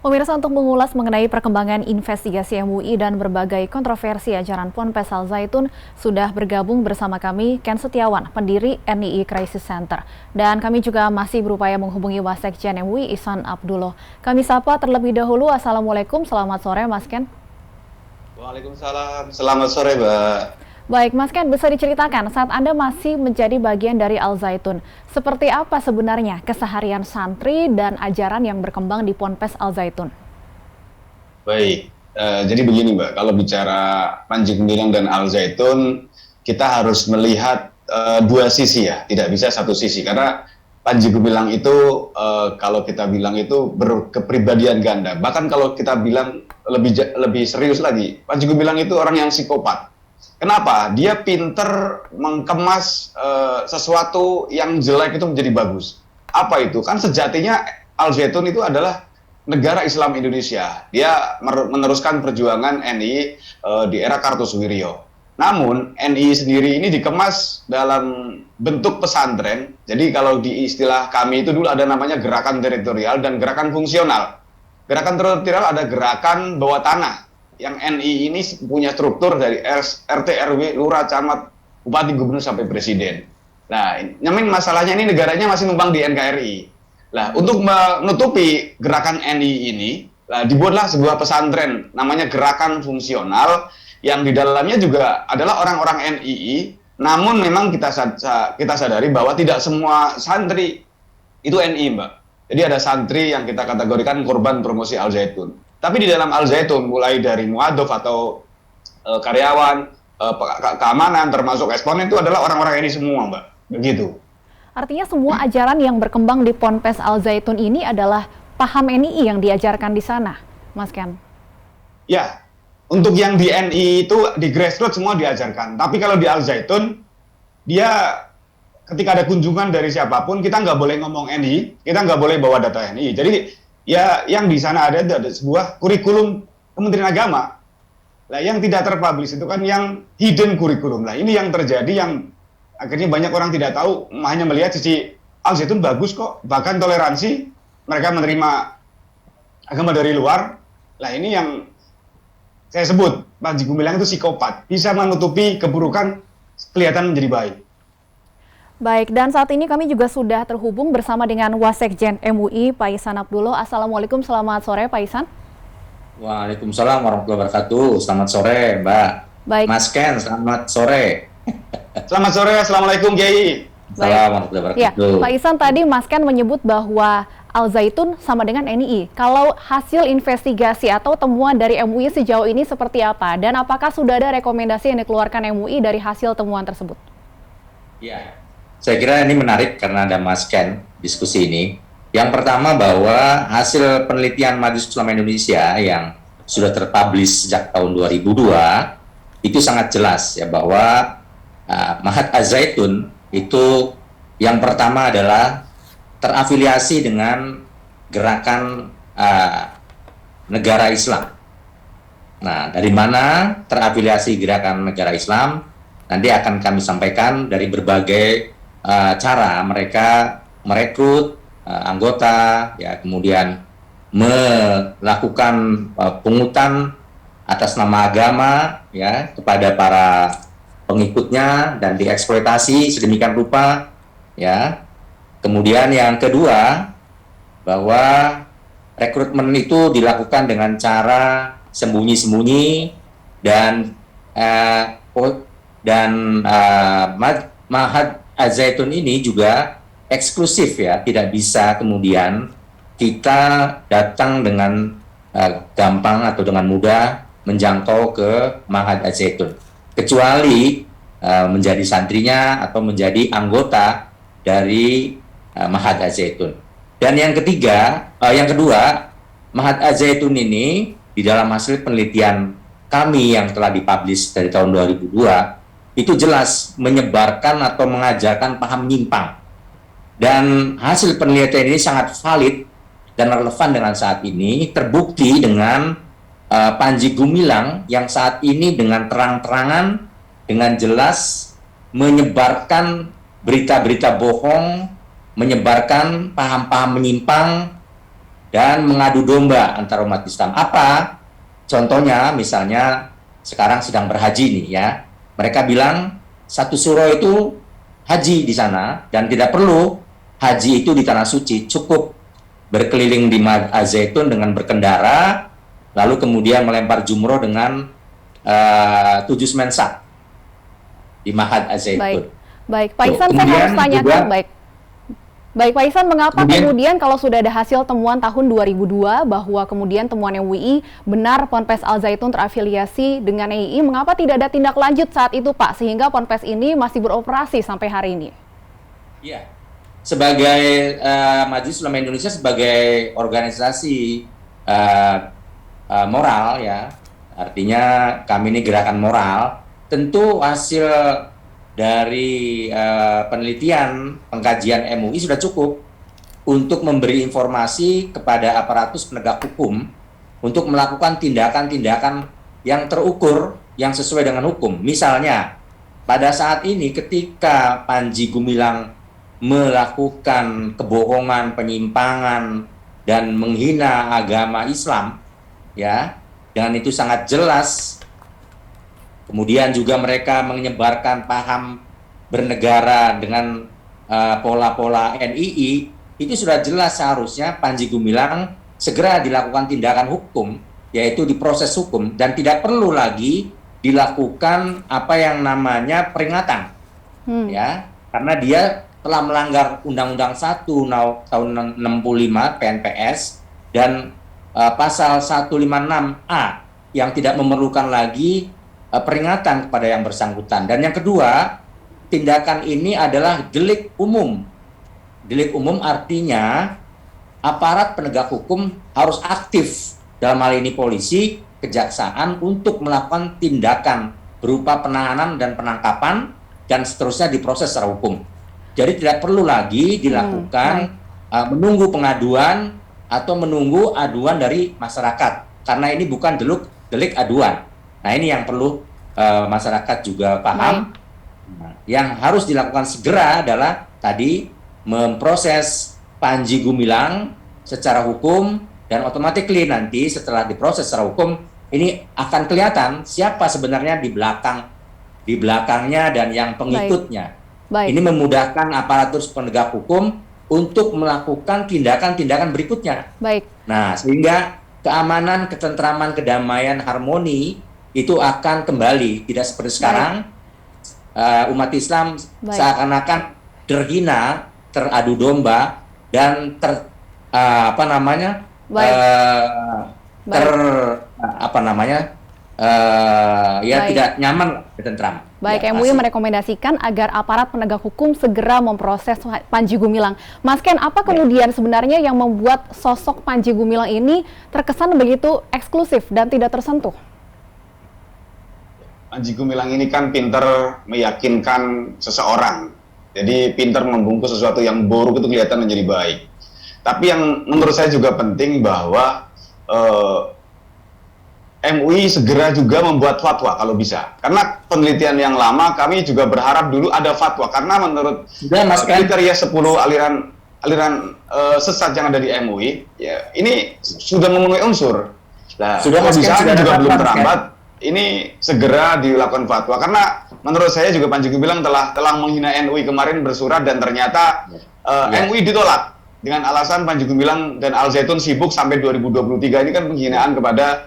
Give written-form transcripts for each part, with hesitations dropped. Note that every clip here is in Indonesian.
Pemirsa, untuk mengulas mengenai perkembangan investigasi MUI dan berbagai kontroversi ajaran Ponpes Al Zaitun, sudah bergabung bersama kami Ken Setiawan, pendiri NII Crisis Center. Dan kami juga masih berupaya menghubungi Wasekjen MUI Ihsan Abdullah. Kami sapa terlebih dahulu. Assalamualaikum, selamat sore Mas Ken. Waalaikumsalam, selamat sore Mbak. Baik Mas Ken, bisa diceritakan saat Anda masih menjadi bagian dari Al Zaitun, seperti apa sebenarnya keseharian santri dan ajaran yang berkembang di Ponpes Al Zaitun? Baik, jadi begini Mbak, kalau bicara Panji Gumilang dan Al Zaitun, kita harus melihat dua sisi ya, tidak bisa satu sisi. Karena Panji Gumilang itu, kalau kita bilang itu berkepribadian ganda. Bahkan kalau kita bilang lebih serius lagi, Panji Gumilang itu orang yang psikopat. Kenapa? Dia pinter mengemas sesuatu yang jelek itu menjadi bagus. Apa itu? Kan sejatinya Al Zaitun itu adalah negara Islam Indonesia. Dia meneruskan perjuangan NII di era Kartosuwiryo. Namun NII sendiri ini dikemas dalam bentuk pesantren. Jadi kalau di istilah kami itu dulu ada namanya gerakan teritorial dan gerakan fungsional. Gerakan teritorial ada gerakan bawah tanah, yang NI ini punya struktur dari RT, RW, lurah, camat, bupati, gubernur, sampai presiden. Nah, nyamin masalahnya ini negaranya masih numpang di NKRI. Nah, untuk menutupi gerakan NI ini, dibuatlah sebuah pesantren, namanya Gerakan Fungsional, yang di dalamnya juga adalah orang-orang NII, namun memang kita sadari bahwa tidak semua santri itu NI, Mbak. Jadi ada santri yang kita kategorikan korban promosi Al Zaitun. Tapi di dalam Al Zaitun, mulai dari muadhof atau karyawan, keamanan, termasuk eksponen, itu adalah orang-orang ini semua, Mbak. Begitu. Artinya semua ajaran yang berkembang di Ponpes Al Zaitun ini adalah paham NII yang diajarkan di sana, Mas Ken? Ya, untuk yang di NI itu, di grassroots semua diajarkan. Tapi kalau di Al Zaitun, dia ketika ada kunjungan dari siapapun, kita nggak boleh ngomong NI, kita nggak boleh bawa data NI. Jadi, ya, yang di sana ada sebuah kurikulum Kementerian Agama. Nah, yang tidak terpublish itu kan yang hidden kurikulum. Nah, ini yang terjadi, yang akhirnya banyak orang tidak tahu, hanya melihat sisi Al Zaitun bagus kok, bahkan toleransi, mereka menerima agama dari luar. Nah, ini yang saya sebut, Panji Gumilang itu psikopat, bisa menutupi keburukan kelihatan menjadi baik. Baik, dan saat ini kami juga sudah terhubung bersama dengan Wasekjen MUI, Pak Ihsan Abdullah. Assalamualaikum, selamat sore Pak Ihsan. Waalaikumsalam warahmatullahi wabarakatuh. Selamat sore Mbak. Baik. Mas Ken, selamat sore. Selamat sore, Assalamualaikum Kiai. Assalamualaikum warahmatullahi Ya, wabarakatuh. Pak Ihsan, tadi Mas Ken menyebut bahwa Al Zaitun sama dengan NII. Kalau hasil investigasi atau temuan dari MUI sejauh ini seperti apa? Dan apakah sudah ada rekomendasi yang dikeluarkan MUI dari hasil temuan tersebut? Ya, saya kira ini menarik karena ada Mas Ken diskusi ini. Yang pertama bahwa hasil penelitian Majelis Ulama Indonesia yang sudah terpublish sejak tahun 2002 itu sangat jelas ya bahwa Mahat Al Zaitun itu yang pertama adalah terafiliasi dengan gerakan negara Islam. Nah, dari mana terafiliasi gerakan negara Islam? Nanti akan kami sampaikan dari berbagai cara mereka merekrut anggota, ya, kemudian melakukan pungutan atas nama agama, ya, kepada para pengikutnya dan dieksploitasi sedemikian rupa, ya. Kemudian yang kedua, bahwa rekrutmen itu dilakukan dengan cara sembunyi-sembunyi dan Mahat Al Zaitun ini juga eksklusif, ya, tidak bisa kemudian kita datang dengan gampang atau dengan mudah menjangkau ke Mahat Al Zaitun, kecuali menjadi santrinya atau menjadi anggota dari Mahat Al Zaitun. Dan yang kedua, Mahat Al Zaitun ini di dalam hasil penelitian kami yang telah dipublish dari tahun 2002 itu jelas menyebarkan atau mengajarkan paham nyimpang. Dan hasil penelitian ini sangat valid dan relevan dengan saat ini, terbukti dengan Panji Gumilang yang saat ini dengan terang-terangan, dengan jelas menyebarkan berita-berita bohong, menyebarkan paham-paham menyimpang dan mengadu domba antara umat Islam. Apa? Contohnya misalnya sekarang sedang berhaji nih ya. Mereka bilang satu suro itu haji di sana dan tidak perlu haji itu di tanah suci, cukup berkeliling di Ma'had Al-Zaitun dengan berkendara, lalu kemudian melempar jumroh dengan 7 semensak di Ma'had Al-Zaitun. Baik, Pak Ihsan, saya harus tanyakan, baik Pak Ihsan, mengapa kemudian kalau sudah ada hasil temuan tahun 2002 bahwa kemudian temuan MUI benar Ponpes Al-Zaitun terafiliasi dengan NII, mengapa tidak ada tindak lanjut saat itu Pak, sehingga Ponpes ini masih beroperasi sampai hari ini? Iya, sebagai Majelis Ulama Indonesia sebagai organisasi moral ya, artinya kami ini gerakan moral, tentu hasil dari penelitian pengkajian MUI sudah cukup untuk memberi informasi kepada aparatus penegak hukum untuk melakukan tindakan-tindakan yang terukur, yang sesuai dengan hukum. Misalnya, pada saat ini ketika Panji Gumilang melakukan kebohongan, penyimpangan, dan menghina agama Islam, ya, dengan itu sangat jelas. Kemudian juga mereka menyebarkan paham bernegara dengan pola-pola NII, itu sudah jelas seharusnya Panji Gumilang segera dilakukan tindakan hukum, yaitu diproses hukum, dan tidak perlu lagi dilakukan apa yang namanya peringatan, ya, karena dia telah melanggar Undang-Undang 1 tahun 65 PNPS dan pasal 156A yang tidak memerlukan lagi peringatan kepada yang bersangkutan. Dan yang kedua, tindakan ini adalah delik umum. Delik umum artinya aparat penegak hukum harus aktif, dalam hal ini polisi, kejaksaan, untuk melakukan tindakan berupa penahanan dan penangkapan dan seterusnya diproses secara hukum. Jadi tidak perlu lagi dilakukan menunggu pengaduan atau menunggu aduan dari masyarakat, karena ini bukan delik aduan. Nah, ini yang perlu masyarakat juga paham. Nah, yang harus dilakukan segera adalah tadi memproses Panji Gumilang secara hukum, dan otomatis nanti setelah diproses secara hukum ini akan kelihatan siapa sebenarnya di belakangnya dan yang pengikutnya. Baik. Ini memudahkan aparatur penegak hukum untuk melakukan tindakan-tindakan berikutnya. Baik. Nah, sehingga keamanan, ketentraman, kedamaian, harmoni itu akan kembali, tidak seperti sekarang. Umat Islam seakan-akan terhina, teradu domba, dan tidak nyaman, tentram. Baik, ya, MUI merekomendasikan agar aparat penegak hukum segera memproses Panji Gumilang. Mas Ken, apa kemudian sebenarnya yang membuat sosok Panji Gumilang ini terkesan begitu eksklusif dan tidak tersentuh? Panji Gumilang ini kan pinter meyakinkan seseorang. Jadi pinter membungkus sesuatu yang buruk itu kelihatan menjadi baik. Tapi yang menurut saya juga penting bahwa MUI segera juga membuat fatwa kalau bisa. Karena penelitian yang lama kami juga berharap dulu ada fatwa, karena menurut kriteria 10 aliran sesat yang ada di MUI, ya ini sudah memenuhi unsur. Nah, sudah juga belum terlambat. Ini segera dilakukan fatwa, karena menurut saya juga Panji Gumilang telah menghina MUI kemarin bersurat, dan ternyata MUI ditolak dengan alasan Panji Gumilang dan Al-Zaitun sibuk sampai 2023. Ini kan penghinaan kepada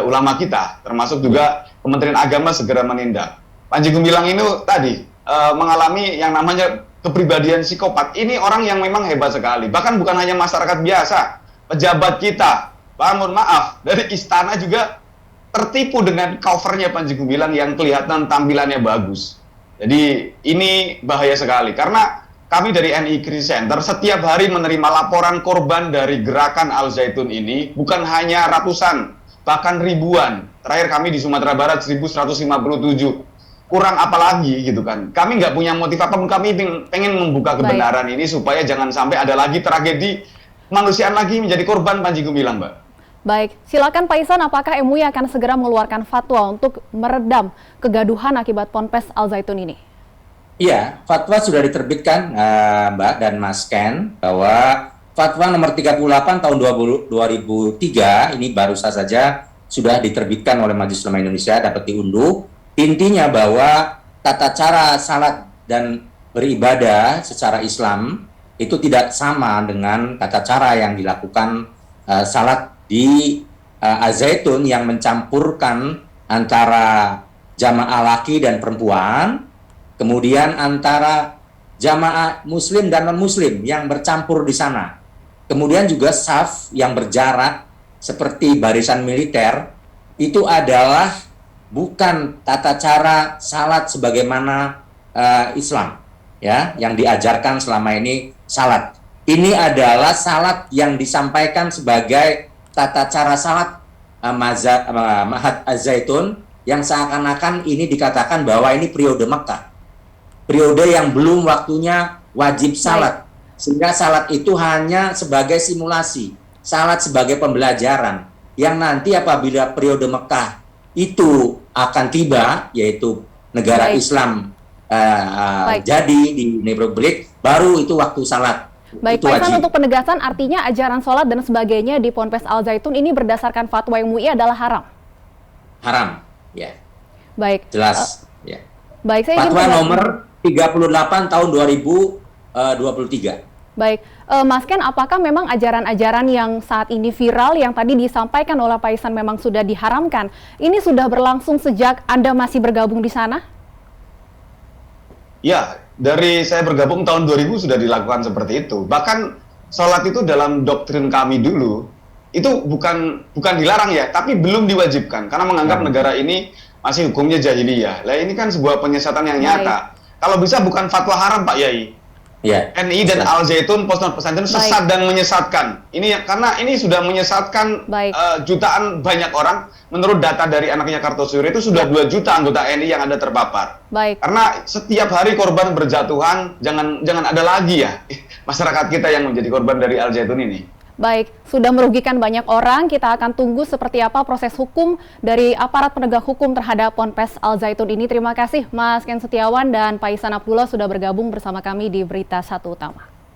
ulama kita, termasuk juga Kementerian Agama segera menindak. Panji Gumilang ini tadi mengalami yang namanya kepribadian psikopat. Ini orang yang memang hebat sekali. Bahkan bukan hanya masyarakat biasa, pejabat kita, mohon maaf, dari istana juga tertipu dengan covernya Panji Gumilang yang kelihatan tampilannya bagus. Jadi ini bahaya sekali, karena kami dari NII Crisis Center setiap hari menerima laporan korban dari gerakan Al-Zaitun ini, bukan hanya ratusan, bahkan ribuan. Terakhir kami di Sumatera Barat 1157. Kurang apa lagi gitu kan. Kami nggak punya motif apapun, kami pengen membuka kebenaran ini supaya jangan sampai ada lagi tragedi kemanusiaan lagi menjadi korban Panji Gumilang, Mbak. Baik, silakan Pak Ihsan, apakah MUI akan segera mengeluarkan fatwa untuk meredam kegaduhan akibat Ponpes Al-Zaitun ini? Iya, fatwa sudah diterbitkan, Mbak dan Mas Ken, bahwa Fatwa nomor 38 tahun 2003 ini baru saja sudah diterbitkan oleh Majelis Ulama Indonesia, dapat diunduh. Intinya bahwa tata cara salat dan beribadah secara Islam itu tidak sama dengan tata cara yang dilakukan salat di Al-Zaitun yang mencampurkan antara jamaah laki dan perempuan, kemudian antara jamaah muslim dan non-muslim yang bercampur di sana. Kemudian juga saf yang berjarak seperti barisan militer, itu adalah bukan tata cara salat sebagaimana Islam ya, yang diajarkan selama ini salat. Ini adalah salat yang disampaikan sebagai tata cara salat Ma'had Az-Zaitun, yang seakan-akan ini dikatakan bahwa ini periode Mekah. Periode yang belum waktunya wajib salat. Sehingga salat itu hanya sebagai simulasi, salat sebagai pembelajaran, yang nanti apabila periode Mekah itu akan tiba, yaitu negara Islam jadi di Republik, baru itu waktu salat. Baik, Pak Ihsan, untuk penegasan artinya ajaran sholat dan sebagainya di Ponpes Al-Zaitun ini berdasarkan fatwa MUI adalah haram? Haram, ya. Baik. Jelas, ya. Baik, saya fatwa nomor 38 tahun 2023. Baik, Mas Ken, apakah memang ajaran-ajaran yang saat ini viral, yang tadi disampaikan oleh Pak Ihsan memang sudah diharamkan, ini sudah berlangsung sejak Anda masih bergabung di sana? Ya, dari saya bergabung tahun 2000 sudah dilakukan seperti itu. Bahkan sholat itu dalam doktrin kami dulu, itu bukan dilarang ya, tapi belum diwajibkan, karena menganggap negara ini masih hukumnya jahiliyah. Lah ini kan sebuah penyesatan yang nyata. Kalau bisa bukan fatwa haram, Pak Yai. Ya. NI dan Al-Zaitun Pondok Pesantren sesat dan menyesatkan. Ini karena ini sudah menyesatkan jutaan banyak orang. Menurut data dari anaknya Kartosuwiryo itu sudah 2 juta anggota NI yang ada terpapar. Karena setiap hari korban berjatuhan, jangan ada lagi ya masyarakat kita yang menjadi korban dari Al-Zaitun ini. Baik, sudah merugikan banyak orang. Kita akan tunggu seperti apa proses hukum dari aparat penegak hukum terhadap Ponpes Al-Zaitun ini. Terima kasih Mas Ken Setiawan dan Pak Ihsan Abdullah sudah bergabung bersama kami di Berita Satu Utama.